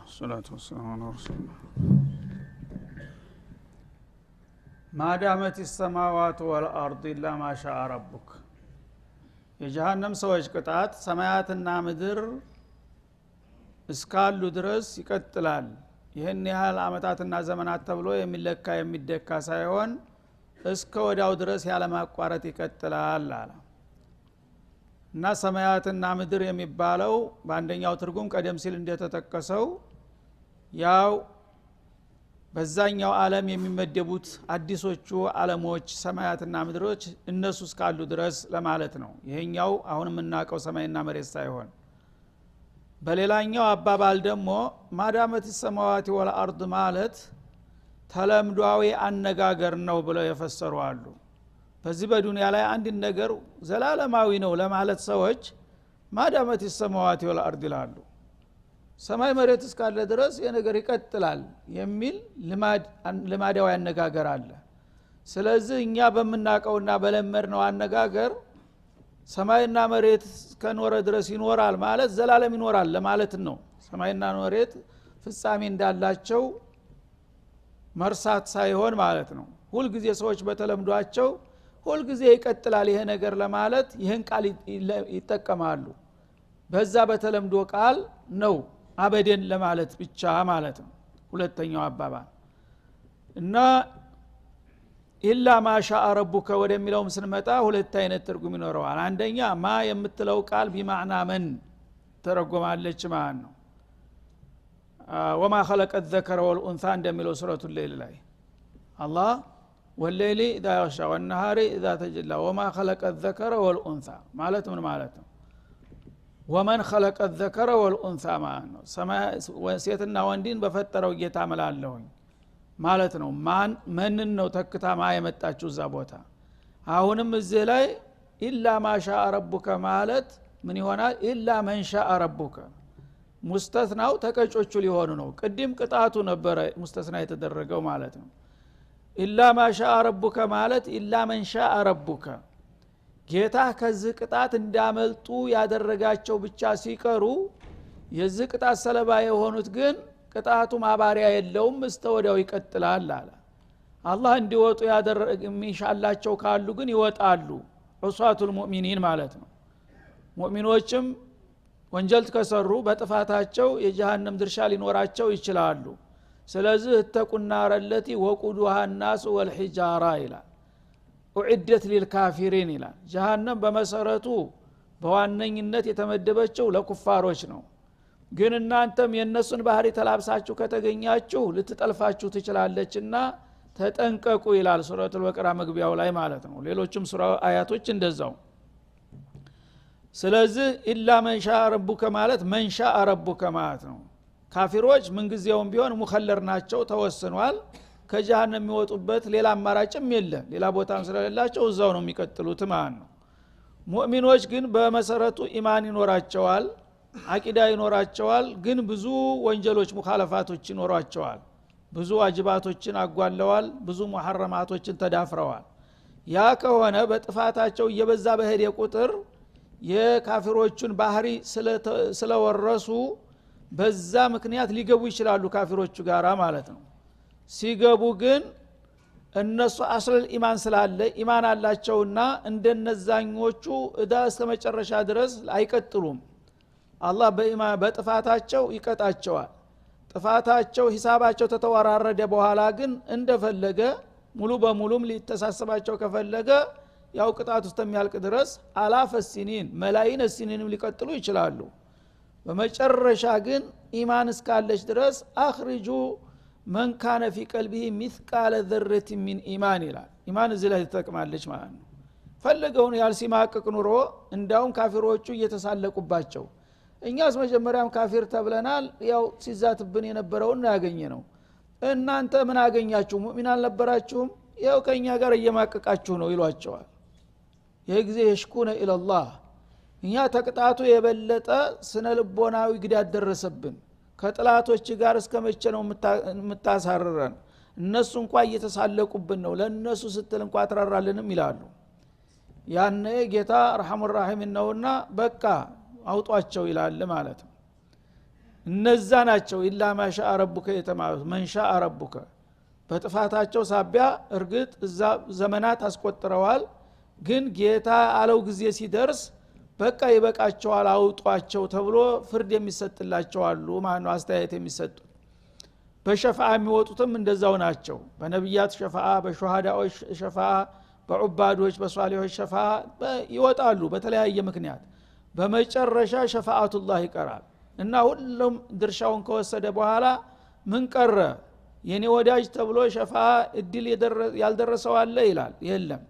الصلاة والسلام على رسول الله ما دامت السماوات والأرض إلا ما شاء ربك የጀሃነም ሰዎች ቅጣት ሰማያትና ምድር እስካሉ ድረስ ይቀጥላል። ይሄን ያህል አመታትና ዘመናት ተብሎ የሚለካ የሚደካ ሳይሆን እስከ ወዳው ድረስ ያለ ማቋረጥ ይቀጥላል አለ። እና ሰማያትና ምድር የሚባለው በአንደኛው ትርጉም ቀደም ሲል እንደተጠቀሰው ያው በዛኛው ዓለም የሚመደቡት አዲሶቹ ዓለሞች ሰማያትና ምድሮች እነሱ እስካሉ ድረስ ለማለት ነው። ይሄኛው አሁን የምናውቀው ሰማይና መሬት ሳይሆን በሌላኛው አባባል ደግሞ ማዳመት ሰማዋት ወልአርድ ማለት ተለምዷዊ አነጋገር ነው ብለው የፈሰሩ አሉ። በዚህ በዱንያ ላይ አንድ ነገር ዘላለማዊ ነው ለማለት ሰዎች ማዳመት ሰማዋት ወልአርድ ይላሉ። ሰማይ መሬት እስካለ ድረስ የነገር ይቀጥላል የሚል ልማዳዊ አነጋገር አለ። ስለዚህ እኛ በመናቀውና በለመድነው አነጋገር ሰማይና መሬት ከኖረ ድረስ ይኖራል ማለት ዘላለም ይኖራል ለማለት ነው። ሰማይና መሬት ፍጻሜ እንዳላቸው መርሳት ሳይሆን ማለት ነው። ሁሉ ጊዜ ሰዎች በተለምዷቸው ሁሉ ጊዜ ይቀጥላል ይሄ ነገር ለማለት ይሄን ቃል ይጠቀማሉ። በዛ በተለምዶ ቃል ነው አበደን ለማለት ብቻ ማለት ነው ሁለተኛው አባባል። እና ኢላ ማሻአ ረቡከ ወደሚለውም ስንመጣ ሁለት አይነት ትርጉም ይኖረዋል። አንደኛ ማ የምትለው ቃል ቢማዕና መን ተረጎማለች ማለት ነው። ወማ خلق الذكر والانثى እንደሚለው ሱረቱ ሌይል ላይ አላህ ወሌሊ ኢዛ የግሻ ወነሃሪ ኢዛ ተጀላ ወማ خلق الذكر والانثى ማለት ምን ማለት ነው? ወመን خلق الذكر والانثى ማለት ነው። ሴትና ወንድን በፈጠረው ጌታ እምላለሁኝ ማለት ነው። ማንን ነው ተክታ ማ የመጣችው እዛ ቦታ? አሁንም እዚህ ላይ ኢላ ማሻአ ረቡከ ማለት ምን ይሆናል? ኢላ መን ሻአ ረቡከ ሙስተስናው ተቀጮቹ ሊሆኑ ነው። ቅድም ቅጣቱ ነበረ ሙስተስና የተደረገው ማለት ነው። ኢላ ማሻአ ረቡከ ማለት ኢላ መን ሻአ ረቡከ ጌታ ከዚህ ቅጣት እንዳመልጡ ያደረጋቸው ብቻ ሲቀሩ የዚህ ቅጣት ሰለባ የሆኑት ግን ቅጣቱ ማባሪያ የለውም እስተወዳው ይቀጥላል አለ። አላህ እንዲወጡ የሚሻላቸው ካሉ ግን ይወጣሉ። ዑሳቱል ሙእሚኒን ማለት ነው። ሙእሚኖችም ወንጀል ከሰሩ በጥፋታቸው የጀሃነም ድርሻ ሊኖራቸው ይችላሉ። ስለዚህ እተቁና ረለቲ ወቁዱሃ الناس والحجاره ይላል። ኡዒደት ሊልካፊሪን ይላል። ጀሃነም በመሰረቱ በዋነኝነት የተመደበችው ለኩፋሮች ነው። ግን እናንተም የነሱን ባህሪ ተላብሳችሁ ከተገኛችሁ ልትጠልፋችሁ ትችላለችና ተጠንቀቁ ይላል ሱረቱል በቀራ መግቢያው ላይ ማለት ነው። ሌሎችም ሱራ አያቶች እንደዛው። ስለዚህ ኢላ መን ሻአ ረቡከ ማለት መን ሻአ ረቡከ ማለት ነው። ካፊሮች ምን ጊዜውም ቢሆን ሙኸለር ናቸው፣ ተወስኗል። ከጀሃነም የሚወጡበት ሌላ አማራጭም የለም። ሌላ ቦታም ስለሌላቸው እዛው ነው የሚቀጥሉት ማለት ነው። ሙእሚኖች ግን በመሰረቱ ኢማን ይኖራቸዋል፣ አቂዳ ይኖራቸዋል። ግን ብዙ ወንጀሎች ሙኻለፋቶች ይኖራቸዋል። ብዙ ዋጅባቶችን አጓለዋል፣ ብዙ ሙሐረማቶችን ተዳፍረዋል። ያ ከሆነ በጥፋታቸው እየበዛ በሄደ ቁጥር የካፊሮቹን ባህሪ ስለወረሱ በዛ ምክንያት ሊገቡ ይችላሉ ካፊሮቹ ጋራ ማለት ነው። ሲገቡ ግን እነሱ አስለል ኢማን ስላለ ኢማን አላቸውና እንደነዛኞቹ እዳ እስከ መጨረሻ ድረስ አይቀጥሉም። አላህ በጥፋታቸው ይቀጣቸዋል። ጥፋታቸው ሂሳባቸው ተተወራረደ በኋላ ግን እንደፈለገ ሙሉ በሙሉም ሊተሳሰባቸው ከፈለገ ያው ቅጣቱ እስከሚያልቅ ድረስ አላፈ ሲኒን መላይን ሲኒንም ሊቀጥሉ ይችላሉ። በመጨረሻ ግን ኢማን እስካለች ድረስ አኽሪጁ መን ካነ ፊ ቀልቢሂ ሚስቃለ ዘረት ሚን ኢማን ይላል። ኢማን እዚህ ላይ ተጠቅማለች ማለት ነው። ፈለገውን ያህል ሲማቅቅ ኑሮ እንዳውም ካፊሮቹ እየተሳለቁባቸው እኛስ መጀመሪያም ካፊር ተብለናል፣ ያው ሲዛትብን የነበረውን ያገኘ ነው። እናንተ ምን አገኛችሁ? ሙእሚን አልነበራችሁም? ያው ከኛ ጋር እየማቀቃችሁ ነው ይሏቸዋል። ይሄ ጊዜ የሽኩነ ኢላላህ እኛ ተቅጣቱ የበለጠ ስነ ልቦናዊ ግዳት ደረሰብን። ከጥላቶች ጋር እስከመቼ ነው የምታሳርረን? እነሱ እንኳን እየተሳለቁብን ነው፣ ለነሱ ስትል እንኳን አትራራልንም ይላሉ። ያኔ ጌታ ረሐሙ ረሂም ነውና በቃ አውጧቸው ይላል ማለት ነው። እነዛ ናቸው ኢላ ማሻ ረቡከ የተማሩት መንሻ ረቡከ በጥፋታቸው ሳቢያ እርግጥ እዛ ዘመናት አስቆጥረዋል ግን ጌታ አለው ጊዜ ሲደርስ በቃ ይበቃቸዋል አውጧቸው ተብሎ ፍርድ የሚሰጥላቸው አሉ ማነው አስተያየት የሚሰጡት በሸፋዓ የሚወጡትም እንደዛው ናቸው በነብያት ሸፋዓ በሹሃዳዎች ሸፋዓ በዑባዶች በሷሊሆች ሸፋዓ ይወጣሉ በተለያየ ምክንያት በመጨረሻ ሸፋዓቱላህ ይቀራል እና ሁሉም ድርሻውን ከወሰደ በኋላ ምን ቀረ የኔ ወዳጅ ተብሎ ሸፋዓ እድል ያልደረሰው አለ ይላል የለም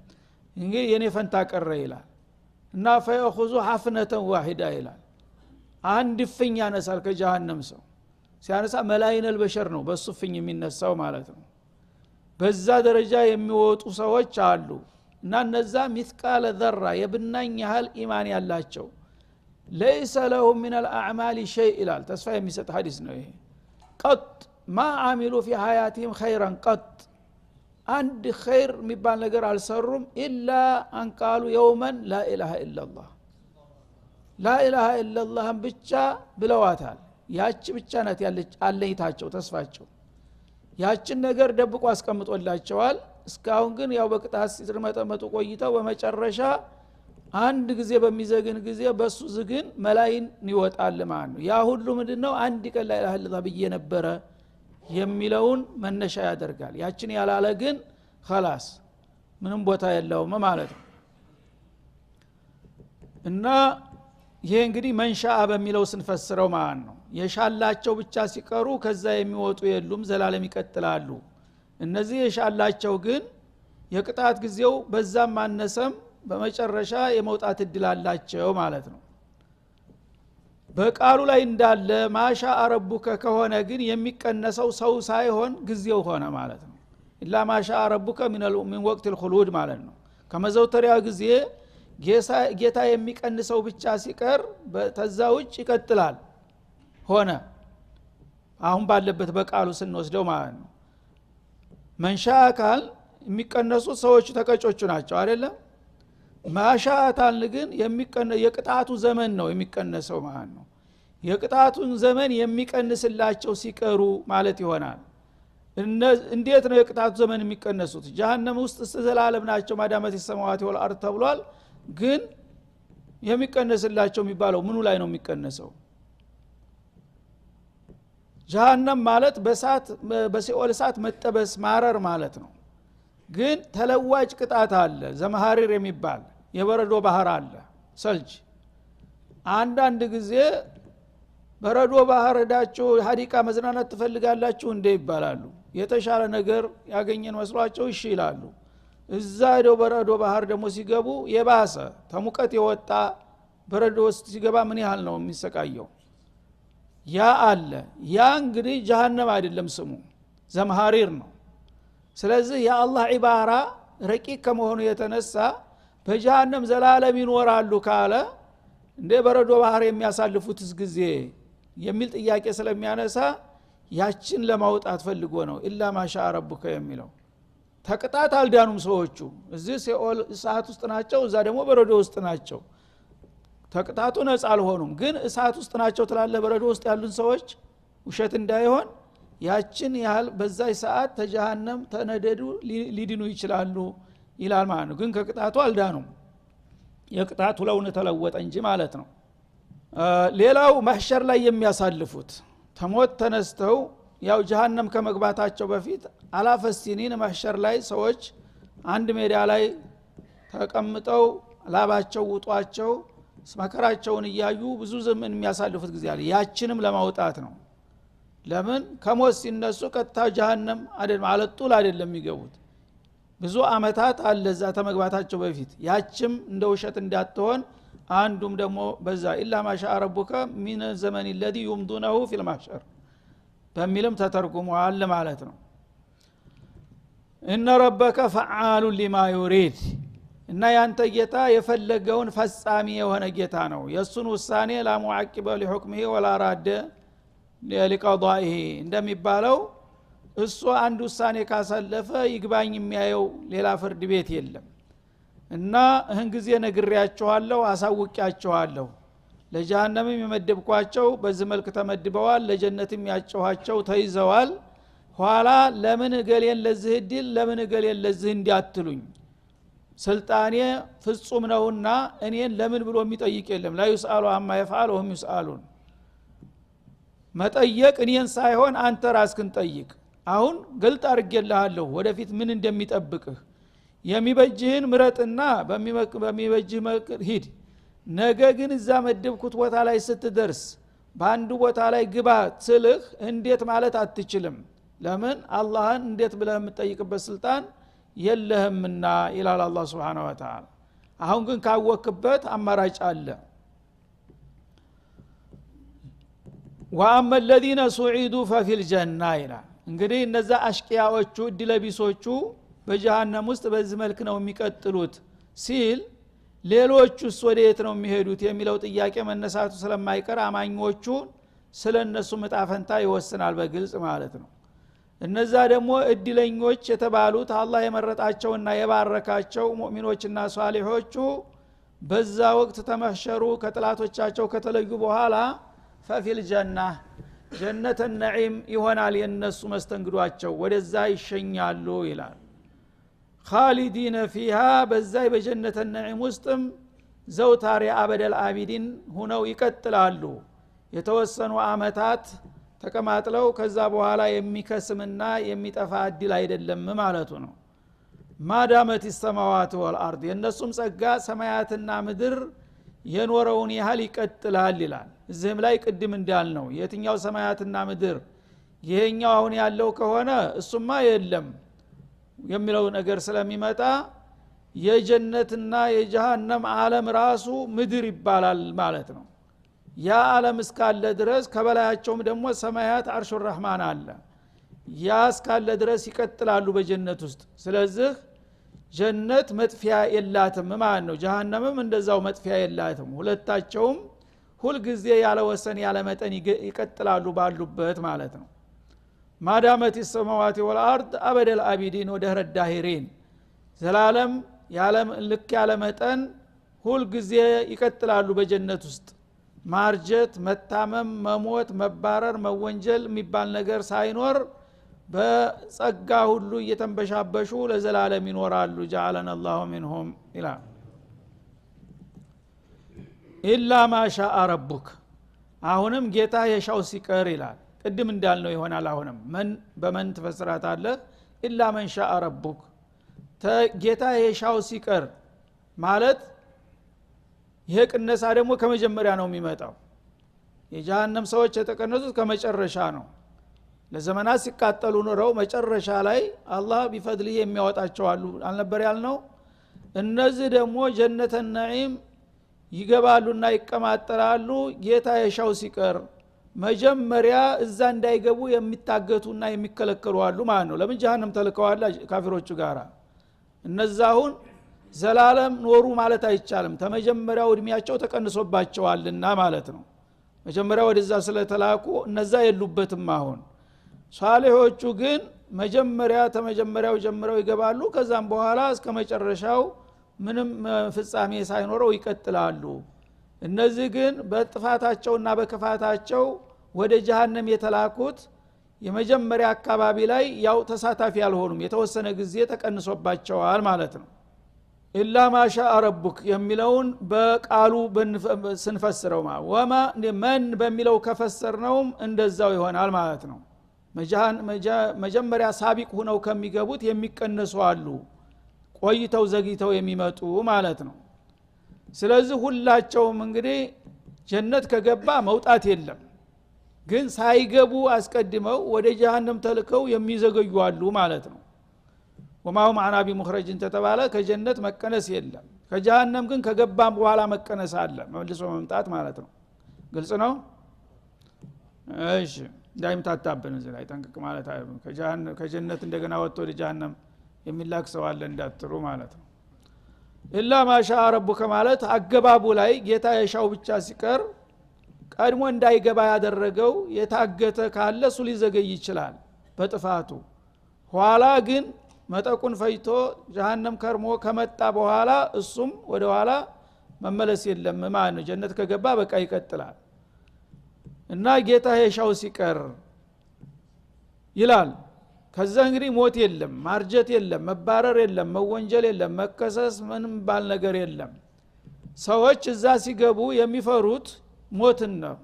እንግዲህ የኔ ፈንታ ቀረ ይላል እና ፈየኹዙ ሐፍነተን ዋሂዳ ይላል አንድ ፍኝ ያነሳል ከጀሃነም ሰው ሲያነሳ መላይነል በሸር ነው በሱ ፍኝ የሚነሳው ማለት ነው በዛ ደረጃ የሚወጡ ሰዎች አሉ እና እነዛ ሚስቃለ ዘራ የብናኝ ያህል ኢማን ያላቸው ليس لهم من الاعمال شيء ይላል ተስፋ የሚሰጥ ሐዲስ ነው ይሄ قط ما عملوا في حياتهم خيرا قط አንድ ኸይር የሚባል ነገር አልሰሩም ኢላ አንቃሉ የውመን لا اله الا الله لا اله الا الله ብቻ ብለዋታል ያቺ ብቻ ናት ያለች አለይታቸው ተስፋቸው ያችን ነገር ደብቆ አስቀምጦላቸዋል እስካሁን ግን ያው በቅጣት ሲርመጠመጡ ቆይተው በመጨረሻ አንድ ጊዜ በሚዘግን ጊዜ በሱ ዝግን መላይን ይወጣል ማለት ነው ያ ሁሉ ምንድነው አንድ ቀን ላይ ኢላሀ ኢላላህ ብዬ ነበረ የሚለውን መነሻ ያደርጋል ያችን ያላለ ግን خلاص ምንም ቦታ የለውም ማለት ነው እና ይሄ እንግዲህ መንሻ በሚለው ስንፈስረው ማለት ነው የሻላቸው ብቻ ሲቀሩ ከዛ የሚወጡ የሉም ዘላለም ይቀጥላሉ እነዚህ የሻላቸው ግን የቅጣት ጊዜው በዛም ማነሰም በመጨረሻ የመውጣት እድል አላቸው ማለት ነው በቃሉ ላይ እንዳለ ማሻ ረቡከ ከሆነ ግን የሚቀነሰው ሰው ሳይሆን ጊዜው ሆነ ማለት ነው ኢላ ማሻ ረቡከ ሚን ወቅት الخلود ማለት ነው ከመዘውተሪያ ጊዜ ጌታ የሚቀንሰው ብቻ ሲቀር ተዛውጭ ይቀጥላል ሆነ አሁን ባለበት በቃሉ ስንወስደው ማለት ነው መንሻ አካል የሚቀነሱት ሰዎች ተቀጮቹ ናቸው አይደለም ማሻአታን ግን የቅጣቱ ዘመን ነው የሚቀነሰው ማለት ነው የቅጣቱን ዘመን የሚቀንስላቸው ሲቀሩ ማለት ይሆናል እንዴት ነው የቅጣቱ ዘመን የሚቀነሱት ጀሃነም ውስጥ ዘላለም ናቸው ማዳመት የሰማዋት ወልአርድ ተብሏል ግን የሚቀነስላቸው የሚባለው ምኑ ላይ ነው የሚቀነሰው ጀሃነም ማለት በሲኦል እሳት መጠበስ ማረር ማለት ነው ግን ተለዋጭ ቅጣት አለ ዘመሃሪር የሚባል የበረዶ ባህር አለ ሰልጅ አንዳንድ ጊዜ በረዶ ባህር ሄዳችሁ ሐዲቃ መዝናናት ትፈልጋላችሁ እንደ ይባላሉ የተሻለ ነገር ያገኘን መስሏቸው እሺ ይላሉ እዛ ሄደው በረዶ ባህር ደግሞ ሲገቡ የባሰ ተሙቀት የወጣ በረዶ ውስጥ ሲገባ ምን ያህል ነው የሚሰቃየው ያ አለ ያ እንግዲህ ጀሃነም አይደለም ስሙ ዘመሃሪር ነው ስለዚህ የአላህ ዒባራ ረቂቅ ከመሆኑ የተነሳ በጀሃነም ዘላለም ይኖራሉ ካለ እንደ በረዶ ባህር የሚያሳልፉትስ ጊዜ የሚል ጥያቄ ስለሚያነሳ ያችን ለማውጣት ፈልጎ ነው ኢላ ማሻ ረቡከ የሚለው ተቅጣት አልዳኑም ሰዎቹ እዚህ ሲኦል እሳት ውስጥ ናቸው እዛ ደግሞ በረዶ ውስጥ ናቸው ተቅጣቱ ነፃ አልሆኑም ግን እሳት ውስጥ ናቸው ትላለ በረዶ ውስጥ ያሉን ሰዎች ውሸት እንዳይሆን ያችን ያህል በዛይ ሰዓት ተጀሃነም ተነደዱ ሊድኑ ይችላሉ ይላል ማለት ነው ግን ከቅጣቱ አልዳኑም የቅጣቱ ለውን ተለወጠ እንጂ ማለት ነው ሌላው ማህሸር ላይ የሚያሳልፉት ተሞት ተነስተው ያው ጀሃነም ከመግባታቸው በፊት አላፈሲኒን ማህሸር ላይ ሰዎች አንድ ሜዳ ላይ ተቀምጠው ላባቸው ውጧቸው መከራቸውን እያዩ ብዙ ዘመን የሚያሳልፉት ጊዜ አለ ያችንም ለማውጣት ነው ለምን ከሞት ሲነሱ ቀጥታ ጀሃነም አይደለም አለጡል አይደለም የሚገቡት ብዙ አመታት አለ እዛ ተመግባታቸው በፊት ያችም እንደ ውሸት እንዳትሆን አንዱም ደግሞ በዛ ኢላ ማሻ ረቡከ ሚን ዘመን الذي يمضونه في المحشر በሚልም ተተርጉሟል ማለት ነው ان ربك فعال لما يريد እና ያንተ ጌታ የፈለገውን ፈጻሚ የሆነ ጌታ ነው የሱን ውሳኔ لا معقب لحكمه ولا راد ለقضائه እንደሚባለው እሱ አንድ ውሳኔ ካሰለፈ ይግባኝ የሚያየው ሌላ ፍርድ ቤት የለም እና እህን ጊዜ ነግሬያችኋለሁ አሳውቂያችኋለሁ ለጀሃነምም የመደብኳቸው በዚህ መልክ ተመድበዋል ለጀነትም ያጨኋቸው ተይዘዋል ኋላ ለምን ገሌን ለዚህ ዲል ለምን ገሌን ለዚህ እንዲያትሉኝ ስልጣኔ ፍጹም ነውና እኔን ለምን ብሎ የሚጠይቅ የለም لا يسأل عما يفعل وهم يسألون መጠየቅ እኔን ሳይሆን አንተ ራስህን ጠይቅ አሁን ግልጥ አርገለሃለሁ ወደፊት ምን እንደሚጠብቅህ የሚበጅህን ምረጥና በሚበጅህ መልክ ሂድ ነገ ግን እዛ መደብኩት ቦታ ላይ ስትደርስ በአንዱ ቦታ ላይ ግባ ትልህ እንዴት ማለት አትችልም ለምን አላህን እንዴት ብለህ የምትጠይቅበት ስልጣን የለህምና ይላል አላህ Subhanahu Wa Ta'ala አሁን ግን ካወክበት አማራጭ አለ وأما الذين سعيدوا ففي الجنة ይላል እንግዲህ እነዛ አሽቂያዎቹ ድለቢሶቹ በጀሃነም ውስጥ በዚህ መልክ ነው የሚቀጥሉት ሲል ሌሎቹስ ወዴት ነው የሚሄዱት የሚለው ጥያቄ መነሳቱ ስለማይቀር አማኞቹ ስለነሱ መጣፈንታ ይወስናል በግልጽ ማለት ነው እነዛ ደግሞ እድለኞች የተባሉት አላህ የመረጣቸውና የባረካቸው ሙእሚኖችና ሷሊሖቹ በዛ ወቅት ተመሸሩ ከጥላቶቻቸው ከተለዩ በኋላ ፈፊል ጀና ጀነተ ነዒም ይሆናል የነሱ መስተንግዷቸው ወደዛ ይሸኛሉ ይላል خالدين فيها በዛይ በጀነተ ነዒም ውስጥም ዘውታሪ አበደል አቢዲን ሆነው ይቀጥላሉ የተወሰኑ አመታት ተቀማጥለው ከዛ በኋላ የሚከስምና የሚጠፋ እድል አይደለም ማለቱ ነው ማዳመት السماوات والارض የነሱም ጸጋ ሰማያትና ምድር የኖረውን ያህል ይቀጥላል ይላል እዚህም ላይ ቅድም እንዳልነው የትኛው ሰማያትና ምድር ይሄኛው አሁን ያለው ከሆነ እሱማ የለም የሚለው ነገር ስለሚመጣ የጀነትና የጀሃነም ዓለም ራሱ ምድር ይባላል ማለት ነው ያ ዓለም እስካለ ድረስ ከበላያቸውም ደግሞ ሰማያት አርሹ الرحማን አለ ያ እስካለ ድረስ ይቀጥላሉ በጀነት ውስጥ ስለዚህ ጀነት መጥፊያ የላትም ማለት ነው ጀሃነምም እንደዛው መጥፊያ የላትም ሁለታቸውም ሁሉ ጊዜ ያለ ወሰን ያለ መጠን ይቀጥላሉ ባሉበት ማለት ነው ማዳመት السماوات والارض ابد الابدين ودهر الداهرين ዘላለም ያለ ልክ ያለ መጠን ሁሉ ጊዜ ይቀጥላሉ በጀነት ውስጥ ማርጀት መታመም መሞት መባረር መወንጀል የሚባል ነገር ሳይኖር በጸጋ ሁሉ እየተንበሻበሹ ለዘላለም ይኖራሉ جعلنا الله منهم ኢላ ኢላ ማሻአ ረቡክ አሁንም ጌታ የሻው ሲቀር ይላል ቅድም እንዳልነው ይሆናል አሁንም ማን በመን ተፈስራታለህ ኢላ ማን ሻአ ረቡክ ጌታ የሻው ሲቀር ማለት ይሄ ቅነሳ ደግሞ ከመጀመሪያ ነው የሚመጣው የጀሃነም ሰዎች የተቀነሱት ከመጨረሻ ነው ለዘመናት ሲቃጠሉ ኖረው መጨረሻ ላይ አላህ ቢፈድልህ የሚያወጣቸው አሉ አልነበር ያልነው እነዚህ ደግሞ ጀነተ ነዒም ይገባሉና ይቀማጠላሉ ጌታ የሻው ሲቀር መጀመሪያ እዛ እንዳይገቡ የሚታገቱና የሚከለከሉ አሉ ማለት ነው ለምን ጀሃነም ተልከዋል ካፊሮቹ ጋራ እነዛሁን ዘላለም ኖሩ ማለት አይቻልም ተመጀመሪያው እድሜያቸው ተቀንሶባቸዋልና ማለት ነው መጀመሪያ ወደዛ ስለተላኩ እነዛ የሉበትም አሁን ሷሊሖቹ ግን መጀመሪያ ተመጀመሪያው ጀምረው ይገባሉ ከዛም በኋላ እስከ መጨረሻው ምንም ፍጻሜ ሳይኖረው ይቀጥላሉ እነዚህ ግን በጥፋታቸውና በክፋታቸው ወደ ጀሃነም የተላኩት የመጀመሪያ አካባቢ ላይ ያው ተሳታፊ ያልሆኑም የተወሰነ ጊዜ ተቀንሶባቸዋል ማለት ነው ኢላ ማሻ ረቡክ የሚለውን በቃሉ ስንፈስረው ወማ መን በሚለው ከፈሰርነውም እንደዛው ይሆናል ማለት ነው መጀመሪያ ሳቢቅ ሆነው ከሚገቡት የሚቀነሱ አሉ ቆይተው ዘግይተው የሚመጡ ማለት ነው ስለዚህ ሁላቸውም እንግዲህ ጀነት ከገባ መውጣት የለም ግን ሳይገቡ አስቀድመው ወደ ጀሃነም ተልከው የሚዘገዩ አሉ ማለት ነው ወማው ማዕና ቢሙኽረጅን ተተባለ ከጀነት መቀነስ የለም ከጀሃነም ግን ከገባም በኋላ መቀነስ አለ መልሶ መምጣት ማለት ነው ግልጽ ነው እሺ ዳይም ታጣበን እዚህ ላይ ጠንቅቅ ማለት አይደለም ከጀነት እንደገና ወጥቶ ወደ ጀሃነም የሚላክ ሰው አለ እንዳትሩ ማለት ነው ኢላ ማሻ ረቡከ ማለት አገባቡ ላይ ጌታ የሻው ብቻ ሲቀር ቀድሞ እንዳይገባ ያደረገው የታገተ ካለ እሱ ሊዘገይ ይችላል በጥፋቱ ኋላ ግን መጠቁን ፈይቶ ጀሃነም ከርሞ ከመጣ በኋላ እሱም ወደ ኋላ መመለስ የለም ማለት ነው ጀነት ከገባ በቃ ይቀጥላል እና ጌታ የሻው ሲቀር ይላል ከዛ እንግዲህ ሞት የለም ማርጀት የለም መባረር የለም መወንጀል የለም መከሰስ ምንም ባል ነገር የለም ሰዎች እዛ ሲገቡ የሚፈሩት ሞትን ነው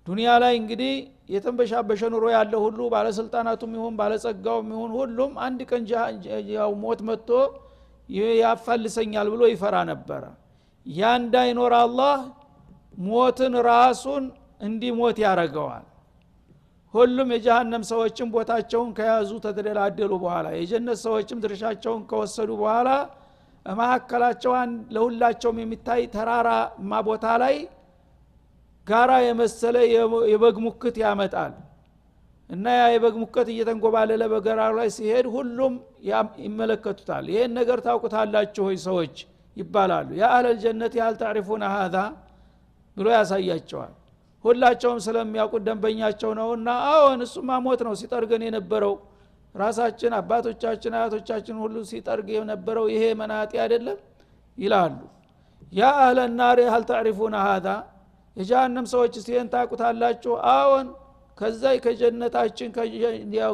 ዱንያ ላይ እንግዲህ የተንበሻበሸ ኑሮ ያለ ሁሉ ባለስልጣናቱም ይሁን ባለጸጋውም ይሁን ሁሉም አንድ ቀን ያው ሞት መጥቶ ያፋልሰኛል ብሎ ይፈራ ነበር ያ እንዳይኖር አላህ ሞትን ራሱን እንዲሞት ያረጋዋል ሁሉም የጀሃነም ሰዎችም ቦታቸውን ከያዙ ተደላደሉ በኋላ የጀነት ሰዎችም ድርሻቸውን ከወሰዱ በኋላ ማከላቸው ለሁላቸውም የሚታይ ተራራማ ቦታ ላይ ጋራ የመሰለ የበግ ሙክት ያመጣል እና ያ የበግ ሙክት እየተንጎባለለ በጋራው ላይ ሲሄድ ሁሉም ይመለከቱታል ይሄን ነገር ታውቁታላችሁ ሆይ ሰዎች ይባላሉ ያ አህለል ጀነት ያል ታሪፉና هذا ብሎ ያሳያቸዋል ሁላቸውም ስለሚያውቁት ደንበኛቸው ነውና አዎን እሱማ ሞት ነው ሲጠርገን የነበረው ራሳችን አባቶቻችን አያቶቻችን ሁሉ ሲጠርግ የነበረው ይሄ መናጢ አይደለም ይላሉ ያ አህለ النار هل تعرفون هذا የጀሃነም ሰዎች ሲን ታውቁታላችሁ አዎን ከዛ ከጀነታችን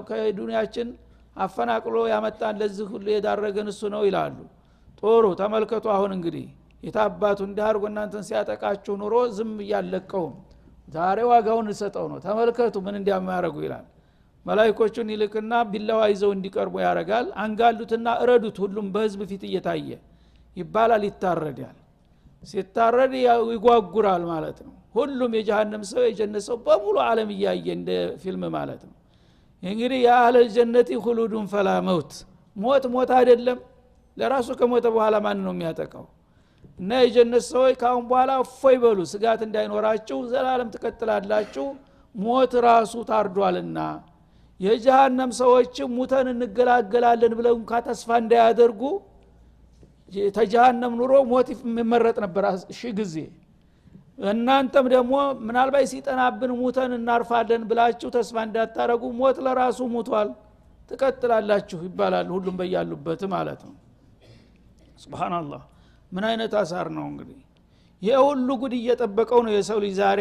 ከዱንያችን አፈናቅሎ ያመጣን ለዚህ ሁሉ የዳረገን እሱ ነው ይላሉ ጦሩ ተመልከቱ አሁን እንግዲህ የታባቱ እንዳርጎ እናንተን ሲያጠቃችሁ ኑሮ ዝም ያለቀው ዛሬ ዋጋውን ሰጠው ነው ተመልከቱ ምን እንዲያማረጉ ይላል መላእክቶቹን ይልክና ቢላዋ ይዘው እንዲቀርቡ ያረጋል አንጋሉትና እረዱት ሁሉም በህዝብ ፊት እየታየ ይባላል ይታረዳል ሲታረድ ይጓጉራል ማለት ነው ሁሉም የጀሃነም ሰው የጀነት ሰው በሙሉ ዓለም እያየ እንደ ፊልም ማለት ነው እንግዲህ ያ አህለ ጀነቲ ሁሉዱን ፈላ ሞት ሞት አይደለም ለራሱ ከሞተ በኋላ ማን ነው የሚያጠቃው እና የጀነት ሰዎች ካሁን በኋላ እፎይ በሉ ስጋት እንዳይኖራችሁ ዘላለም ተከተላላችሁ ሞት ራሱ ታርዷልና የጀሃነም ሰዎች ሙተን እንገላገላለን ብለው እንኳን ተስፋ እንዳያደርጉ ተጀሃነም ኑሮ ሞት የሚመረጥ ነበር ሺ ጊዜ እናንተም ደግሞ ምናልባት ሲጠናብን ሙተን እናርፋለን ብላችሁ ተስፋ እንዳታረጉ ሞት ለራሱ ሙቷል ተከተላላችሁ ይባላል ሁሉም በያሉበት ማለት ነው ሱብሃንአላህ ምን አይነት አሳር ነው እንግዲህ ይሄ ሁሉ ጉድ እየጠበቀው ነው የሰው ልጅ ዛሬ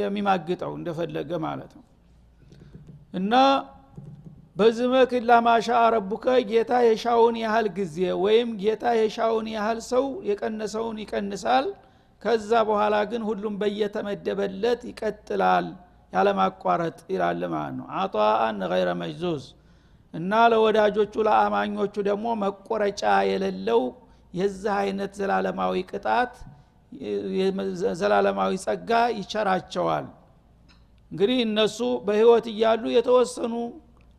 የሚማግጠው እንደፈለገ ማለት ነው እና በዝመክ ለማሻ ረቡከ ጌታ የሻውን ያህል ጊዜ ወይም ጌታ የሻውን ያህል ሰው የቀነሰውን ይቀንሳል ከዛ በኋላ ግን ሁሉም በየተመደበለት ይቀጥላል ያለ ማቋረጥ ይላል ማለት ነው አጣአን غير መጅዙዝ እና ለወዳጆቹ ለአማኞቹ ደግሞ መቆረጫ የሌለው የዚህ አይነት ዘላለማዊ ቅጣት ዘላለማዊ ጸጋ ይቸራቸዋል እንግዲህ እነሱ በህይወት እያሉ የተወሰኑ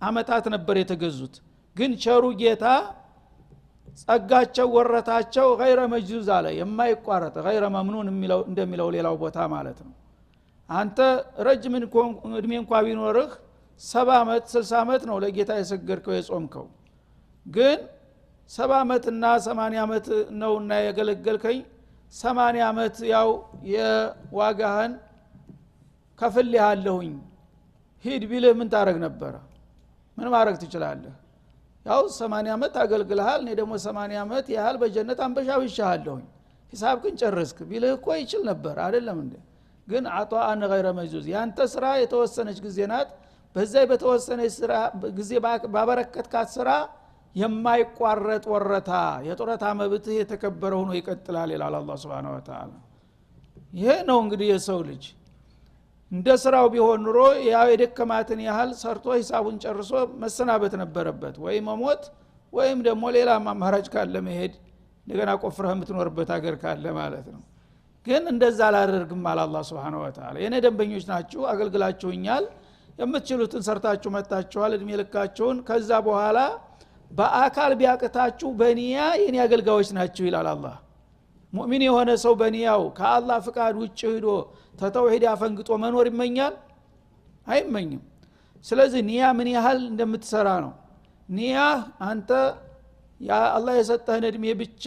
አመታት ነበር የተገዙት ግን ቸሩ ጌታ ጸጋቸው ወረታቸው غير መጅዙዝ አለ የማይቋረጥ غير መምኑን እንደሚለው ሌላው ቦታ ማለት ነው አንተ ረጅም እድሜ እንኳን ቢኖርህ 70 አመት 60 አመት ነው ለጌታ የሰገድከው የጾምከው ግን 70 አመትና 80 አመት ነውና ያገለገልከኝ 80 አመት ያው የዋጋህን ከፍል ያለሁኝ ሂድ ቢልህ ምን ታረግ ነበር ምን ማረግ ትችላለህ ያው 80 አመት አገልግለሃል እኔ ደግሞ 80 አመት ያህል በጀነት አንበሻብሻለሁኝ ሂሳብክን ጨረስክ ቢልህ እኮ ይችል ነበር አይደለም እንዴ ግን አጣአን غير መጅዙዝ ያንተ ስራ የተወሰነች ጊዜ ናት በዛ በተወሰነች ስራ ጊዜ ባበረከትካት ስራ የማይቋረጥ ወረታ የጦረታ መብትህ የተከበረ ሆኖ ይቀጥላል ይላል አላህ Subhanahu Wa Ta'ala ይሄ ነው እንግዲህ የሰው ልጅ እንደ ስራው ቢሆን ኑሮ ያው የደከማትን ያህል ሰርቶ ሂሳቡን ጨርሶ መሰናበት ነበረበት ወይ መሞት ወይም ደግሞ ሌላ አማራጭ ካለ መሄድ እንደገና ቆፍረህ የምትኖርበት ሀገር ካለ ማለት ነው ግን እንደዛ አላደርግም አለ አላህ Subhanahu Wa Ta'ala የኔ ደንበኞች ናችሁ አገልግላችሁኛል የምትችሉትን ሰርታችሁ መጣችኋል እድሜ ልካችሁን ከዛ በኋላ በአካል ቢያቀታችሁ በኒያ የኔ አገልጋዮች ናችሁ ይላል አላህ ሙእሚን የሆነ ሰው በኒያው ከአላህ ፍቃድ ውጭ ሄዶ ተተውሂድ አፈንግጦ መኖር ይመኛል አይመኝም ስለዚህ ኒያ ምን ያህል እንደምትሰራ ነው ኒያ አንተ ያ አላህ የሰጠህን እድሜ ብቻ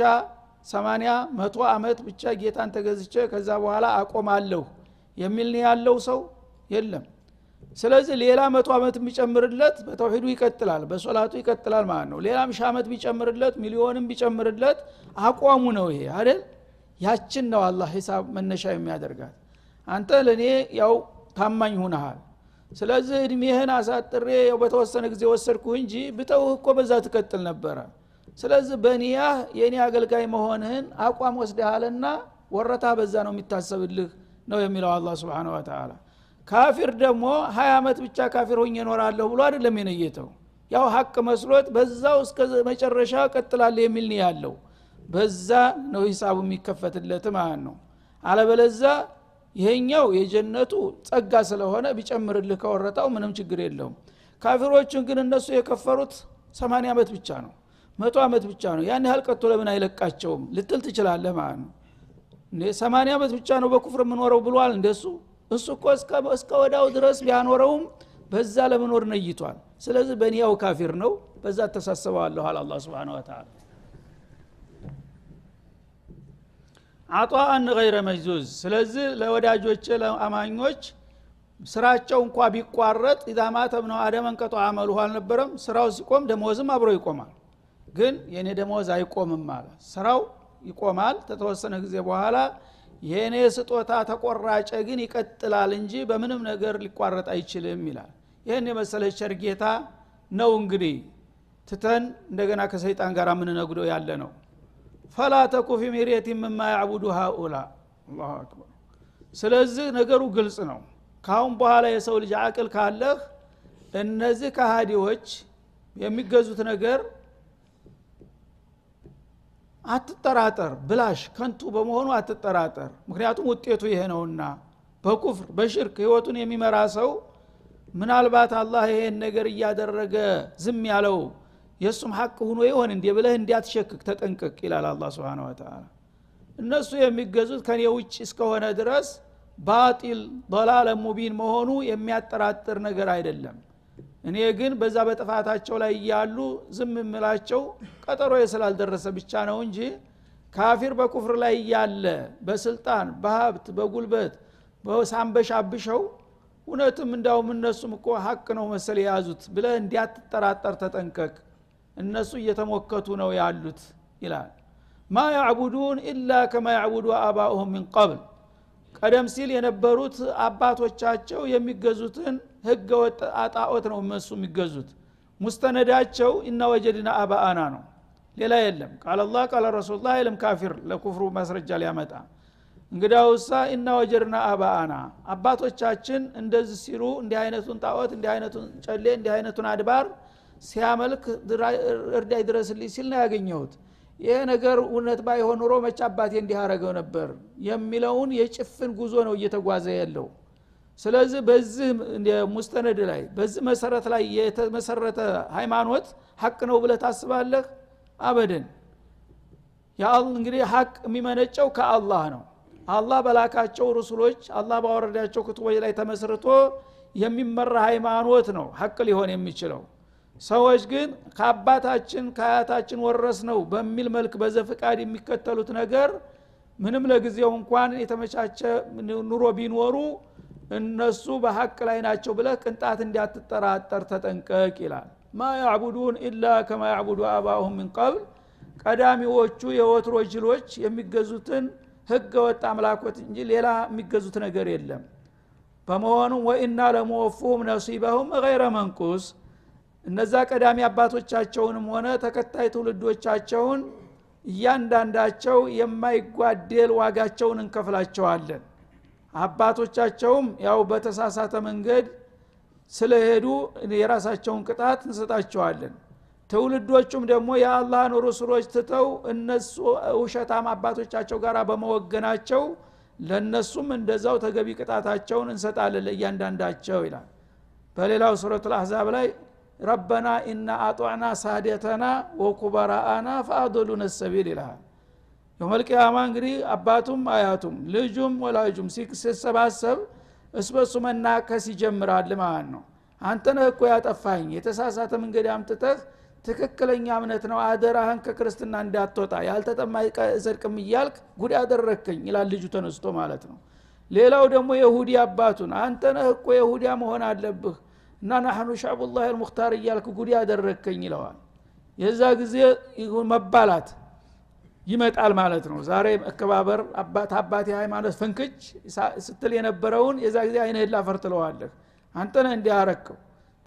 80 100 አመት ብቻ ጌታን ተገዝቼ ከዛ በኋላ አቆማለሁ የሚል ነው ያለው ሰው የለም ስለዚህ ሌላ 100 አመት ቢጨምርለት በተውሂዱ ይቀጥላል በሶላቱ ይቀጥላል ማለት ነው ሌላም ሺህ አመት ቢጨምርለት ሚሊዮንም ቢጨምርለት አቋሙ ነው ይሄ አይደል ያችን ነው አላህ ሂሳብ መነሻ የሚያደርጋት አንተ ለኔ ያው ታማኝ ሆነሃል ስለዚህ እድሜህን አሳጥሬ ያው በተወሰነ ጊዜ ወሰድኩ እንጂ ብተውህ እኮ በዛ ትቀጥል ነበር ስለዚህ በኒያ የኔ አገልጋይ መሆንህን አቋም ወስደሃልና ወረታ በዛ ነው የሚታሰብልህ ነው የሚለው አላህ Subhanahu Wa Ta'ala ካፊር ደግሞ 20 አመት ብቻ ካፊር ሆኜ እኖራለሁ ብሎ አይደለም የነየተው ያው ሐቅ መስሎት በዛው እስከ መጨረሻ ቀጥላል የሚል ነው ያለው በዛ ነው ሂሳቡ የሚከፈትለት ማለት ነው አለበለዛ ይሄኛው የጀነቱ ጸጋ ስለሆነ ቢጨምርልህ ከወረታው ምንም ችግር የለውም ካፊሮቹን ግን እነሱ የከፈሩት 80 አመት ብቻ ነው 100 አመት ብቻ ነው ያን ያህል ቀጥቶ ለምን አይለቃቸውም ልትል ትችላለህ ማለት ነው 80 አመት ብቻ ነው በኩፍር የምኖረው ብሏል እንደሱ እሱ እኮ እስከ ወዳው ድረስ ቢያኖረውም በዛ ለመኖር ነይቷል ስለዚህ በኒያው ካፊር ነው በዛ ተሳሰበዋለሁ አላህ Subhanahu Wa Ta'ala አጧአን غير መጅዙዝ ስለዚህ ለወዳጆች ለአማኞች ስራቸው እንኳን ቢቋረጥ ኢዳማ ተብነው አደመን ቀጡ አመሉ አልነበረም ስራው ሲቆም ደሞዝም አብሮ ይቆማል ግን የኔ ደሞዝ አይቆምም ማለት ስራው ይቆማል ተተወሰነ ጊዜ በኋላ የኔ ስጦታ ተቆራጨ ግን ይቀጥላል እንጂ በምንም ነገር ሊቋረጥ አይችልም ይላል ይሄን የመሰለ ሸርጌታ ነው እንግዲህ ትተን እንደገና ከሰይጣን ጋር ምን ነግዶ ያለ ነው فلا تكن في مرية مما يعبد هؤلاء الله اكبر ስለዚህ ነገሩ ግልጽ ነው ካሁን በኋላ የሰው ልጅ አቅል ካለህ እነዚህ ከሃዲዎች የሚገዙት ነገር አትጠራጠር ብላሽ ከንቱ በመሆኑ አትጠራጠር ምክንያቱም ውጤቱ ይሄ ነውና በኩፍር በሽርክ ህይወቱን የሚመራ ሰው ምናልባት አላህ ይሄን ነገር ያደረገ ዝም ያለው የሱም ሐቅ ሆኖ ይሆን እንዴ ብለህ እንዲያትሸክክ ተጠንቀቅ ይላል አላህ Subhanahu Wa Ta'ala እነሱ የሚገዙት ከኔ ውጭ እስከሆነ ድረስ ባጢል ضلال ሙቢን መሆኑ የሚያጠራጥር ነገር አይደለም እኔ ግን በዛ በጥፋታቸው ላይ ያሉ ዝም ምላቸው ቀጠሮ ስላልደረሰ ብቻ ነው እንጂ ካፊር በኩፍር ላይ ያለ በስልጣን በሀብት በጉልበት በሳምበሻብሸው እውነትም እንዳውም እነሱም እኮ ሐቅ ነው መሰል ያዙት ብለህ እንዲያትጠራጠር ተጠንቀቅ እነሱ እየተሞከቱ ነው ያሉት ይላል ማ ያዕቡዱን ኢላ ከማ ያዕቡዱ አባኡሁም من قبل ቀደም ሲል የነበሩት አባቶቻቸው የሚገዙትን ህገ ወጥ አጣዖት ነው እነሱ የሚገዙት ሙስተነዳቸው እና ወጀድና አባአና ነው ሌላ የለም ቃል አላህ ቃል ረሱላህ ኢለም ካፊር ለኩፍሩ ማስረጃ ሊያመጣ እንግዳውሳ እና ወጀድና አባአና አባቶቻችን እንደዚህ ሲሉ እንዲህ አይነቱን ጣዖት እንዲህ አይነቱን ጨሌ እንዲህ አይነቱን አድባር ሲያመልክ እርዳይ ድረስልኝ ሲል ነው ያገኘሁት ይሄ ነገር እውነት ባይሆን ኖሮ መቼ አባቴ እንዲህ አረገው ነበር የሚለውን የጭፍን ጉዞ ነው እየተጓዘ ያለው ስለዚህ በዚህ ሙስተነድ ላይ በዚህ መሰረት ላይ የተመሰረተ ሃይማኖት ሐቅ ነው ብለህ ታስባለህ አበደን ያአላህ እንግዲህ ሐቅ የሚመነጨው ከአላህ ነው አላህ በላካቸው ረሱሎች አላህ ባወረዳቸው ክቱቦች ላይ ተመስርቶ የሚመራ ሃይማኖት ነው ሐቅ ሊሆን የሚችለው ሰዎች ግን ከአባታችን ከአያታችን ወረስነው በሚል መልክ በዘፈቃድ የሚከተሉት ነገር ምንም ለጊዜው እንኳን የተመቻቸ ኑሮ ቢኖሩ እነሱ በሐቅ ላይ ናቸው ብለህ ቅንጣት እንዲያትጠራጠር ተጠንቀቅ ይላል ማ ያዕቡዱን ኢላ ከማ ያዕቡዱ አባኡሁም من قبل ቀዳሚዎቹ የወትሮ ጅሎች የሚገዙትን ህገ ወጥ አምላኮት እንጂ ሌላ የሚገዙት ነገር የለም በመሆኑ ወኢና ለሙወፉሁም ነሲበሁም غير منقوص እነዛ ቀዳሚ አባቶቻቸውንም ሆነ ተከታይ ትውልዶቻቸውን እያንዳንዳቸው የማይጓደል ዋጋቸውን እንከፍላቸዋለን አባቶቻቸውም ያው በተሳሳተ መንገድ ስለሄዱ የራሳቸውን ቅጣት እንሰጣቸዋለን ትውልዶቹም ደግሞ የአላህን ረሱሎች ትተው እነሱ ውሸታም አባቶቻቸው ጋር በመወገናቸው ለነሱም እንደዛው ተገቢ ቅጣታቸውን እንሰጣለን ለእያንዳንዳቸው ይላል በሌላው ሱረቱል አህዛብ ላይ ربنا إن أطعنا سادتنا وكبراءنا فأضلونا السبيل ይላል يوم القيامة እንግዲህ አባቱም አያቱም ልጁም ወላጁም ሲሰባሰብ እስበሱ መናከስ ይጀምራል ማለት ነው አንተ ነህ እኮ ያጠፋኝ የተሳሳተ መንገድ አምጥተህ ትክክለኛ እምነት ነው አደራህን ከክርስትና እንዳትወጣ ያልተጠማ ይጸድቅም ይያልክ ጉድ አደረከኝ ይላል ልጁ ተነስቶ ማለት ነው ሌላው ደግሞ ይሁዲ አባቱን አንተ ነህ እኮ ይሁዲ መሆን አለብህ እና نحن شعب الله المختار ይያልክ ጉድ ያደረከኝ ይለዋል የዛ ጊዜ ይሁን መባላት ይመጣል ማለት ነው ዛሬ መከባበር አባት የሃይማኖት ፍንክች ስትል የነበረውን የዛ ጊዜ አይነህ ላፈርትለዋለህ አንተ ነህ እንዲያረከው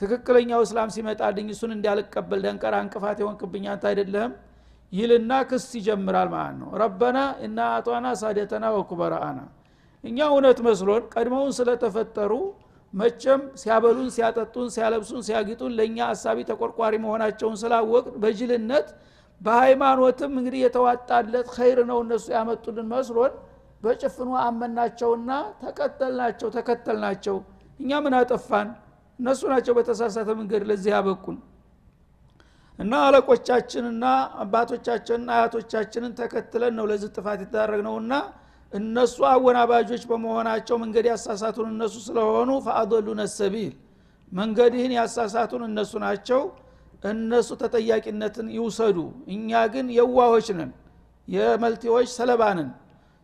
ትክክለኛው እስላም ሲመጣልኝ እሱን እንዲያልቀበል ደንቀራ እንቅፋት የሆንክብኝ አንተ አይደለህም ይልና ክስ ይጀምራል ማለት ነው ረበና እና አጧና ሳደተና ወኩበራአና እኛ እውነት መስሎን ቀድመውን ስለተፈጠሩ መቸም ሲያበሉን ሲያጠጡን ሲያለብሱን ሲያጊጡን ለኛ አሳቢ ተቆርቋሪ መሆናቸውን ስላወቅ በጅልነት በሃይማኖትም እንግዲህ የተዋጣለት ኸይር ነው እነሱ ያመጡልን መስሎን በጭፍኑ አመናቸውና ተከተልናቸው እኛ ምን አጠፋን እነሱ ናቸው በተሳሳተ መንገድ ለዚህ ያበቁን እና አለቆቻችንና አባቶቻችንና አያቶቻችንን ተከትለን ነው ለዚህ ጥፋት የተዳረግነውና እነሱ አወናባጆች በመሆናቸው መንገድ ያሳሳቱን እነሱ ስለሆኑ ፈአዶሉነ ሰቢል መንገድህን ያሳሳቱን እነሱ ናቸው እነሱ ተጠያቂነትን ይውሰዱ እኛ ግን የዋሆች ነን የመልቲዎች ሰለባንን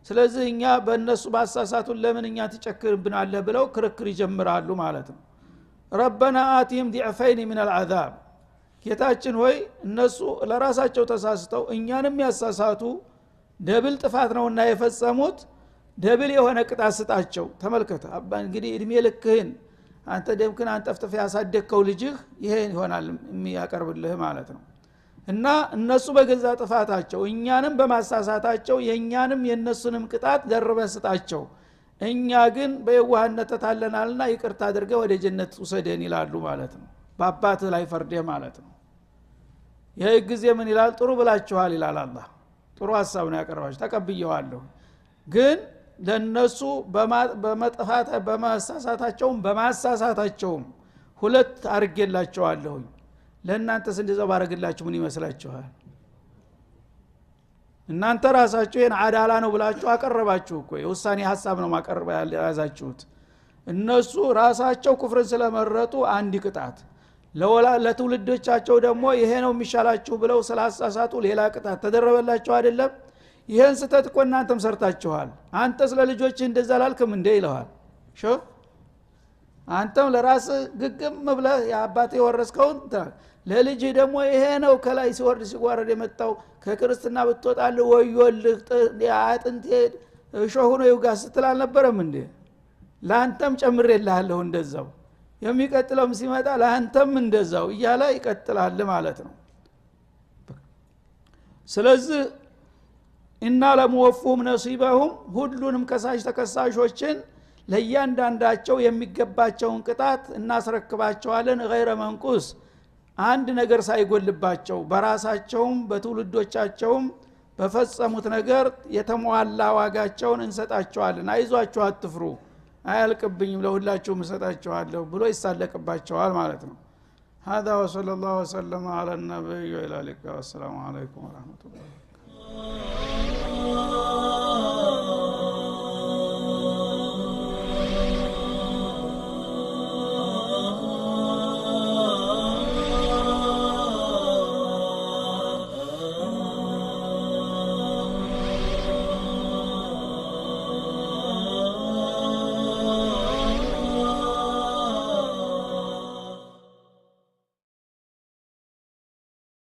ስለዚህ እኛ በእነሱ ባሳሳቱን ለምን እኛ ትጨክርብናለህ ብለው ክርክር ይጀምራሉ ማለት ነው ረበና አቲህም ዲዕፈይን ምን አልዓዛብ ጌታችን ሆይ እነሱ ለራሳቸው ተሳስተው እኛንም ያሳሳቱ ደብል ጥፋት ነውና የፈጸሙት ደብል የሆነ ቅጣት ስጣቸው ተመልከተ እንግዲህ እድሜ ልክህን አንተ ደምክን አንጠፍጥፍ ያሳደከው ልጅህ ይሄን ይሆናል የሚያቀርብልህ ማለት ነው እና እነሱ በገዛ ጥፋታቸው እኛንም በማሳሳታቸው የኛንም የነሱንም ቅጣት ደርበህ ስጣቸው እኛ ግን በየዋህነት ተታለናልና ይቅርታ አድርገህ ወደ ጀነት ውሰደን ይላሉ ማለት ነው በአባት ላይ ፈርደ ማለት ነው ይሄ ጊዜ ምን ይላል ጥሩ ብላችኋል ይላል አላህ ጥሩ ሐሳብ ነው ያቀርባችሁ ተቀብየዋለሁ ግን ለነሱ በመጥፋት በማሳሳታቸውም ሁለት አርጌላቸዋለሁ ለእናንተስ እንደዛው ባረግላችሁ ምን ይመስላችኋል እናንተ ራሳችሁ የን አዳላ ነው ብላችሁ አቀረባችሁ እኮ የውሳኔ ሐሳብ ነው ማቀረብ ያዛችሁት እነሱ ራሳቸው ኩፍርን ስለመረጡ አንድ ቅጣት ለትውልዶቻቸው ደግሞ ይሄ ነው የሚሻላችሁ ብለው ስላሳሳቱ ሌላ ቅጣት ተደረበላችሁ አይደለም ይሄን ስተት እኮ እናንተም ሰርታችኋል አንተ ስለ ልጆች እንደዛ ላልክም እንደ ይለዋል ሹፍ አንተም ለራስ ግግም ብለህ የአባቴ ወረስከውን ለልጅ ደግሞ ይሄ ነው ከላይ ሲወርድ ሲጓረድ የመጣው ከክርስትና ብትወጣል ወዮልህ አጥንቴ ሾህ ነው ይውጋስ ስትል አልነበረም እንዴ ላንተም ጨምሬልሃለሁ እንደዛው የሚቀጥለውም ሲመጣ ለአንተም እንደዛው እያለ ይቀጥላል ማለት ነው ስለዚህ እና ለሙወፉም ነሲበሁም ሁሉንም ከሳሽ ተከሳሾችን ለያንዳንዳቸው የሚገባቸውን ቅጣት እናስረክባቸዋለን ገይረ መንቁስ አንድ ነገር ሳይጎልባቸው በራሳቸውም በትውልዶቻቸውም በፈጸሙት ነገር የተሟላ ዋጋቸውን እንሰጣቸዋለን አይዟችሁ አትፍሩ አያልቅብኝም ለሁላችሁም እንሰጣቸዋለሁ ብሎ ይሳለቅባቸዋል ማለት ነው هذا وصلى الله وسلم على النبي وعلى اله وصحبه والسلام عليكم ورحمه الله